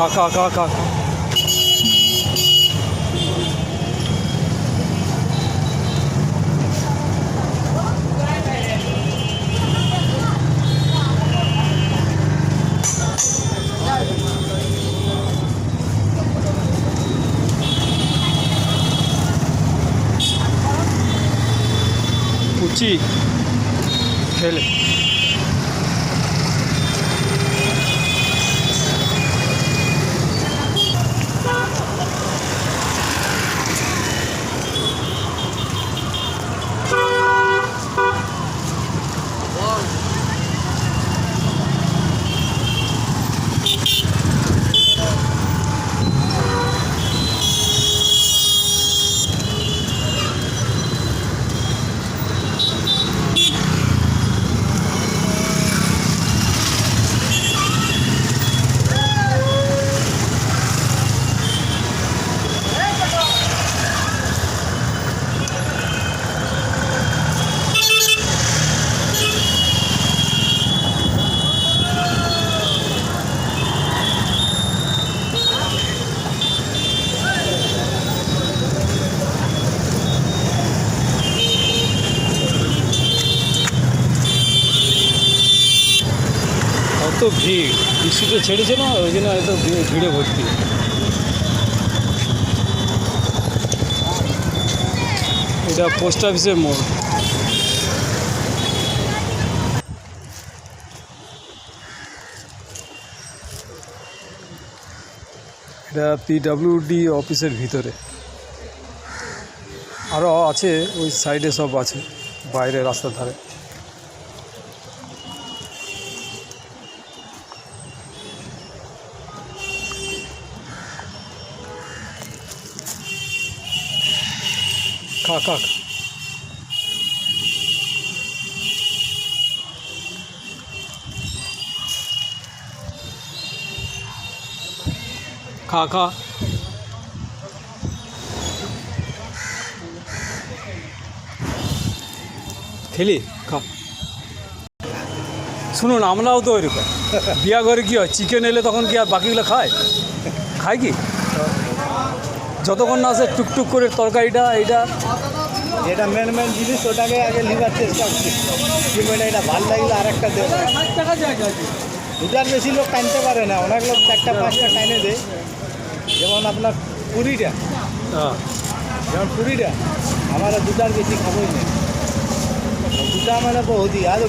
খা খা খা খা কুচি খেলে এত ভিড়, বৃষ্টিতে ছেড়েছে না, ওই জন্য এত ভিড়ে ভর্তি। এটা পোস্ট অফিসের মোড়। এটা পিডব্লিউডি অফিসের ভিতরে, আরও আছে ওই সাইডে, সব আছে বাইরে রাস্তার ধারে। খা খা খা খা খেলি খা। শুনুন, আমরাও তো ওইরকম বিয়া ঘরে কী হয়, চিকেন এলে তখন কি আর বাকিগুলো খায় কি? যতক্ষণ না আসে টুকটুক করে তরকারিটা, এইটা যেটা মেন জিনিস ওটাকে আগে লিভার চেষ্টা করছি, কিন্তু এটা ভালো লাগলে আরেকটা দেবে। দুটার বেশি লোক টানতে পারে না, অনেক লোক 4টা-5টা টাইনে দেয়। যেমন আপনার পুরিটা, আমরা দুটার বেশি খাবোই না, দুটা মানে বহুতই। আর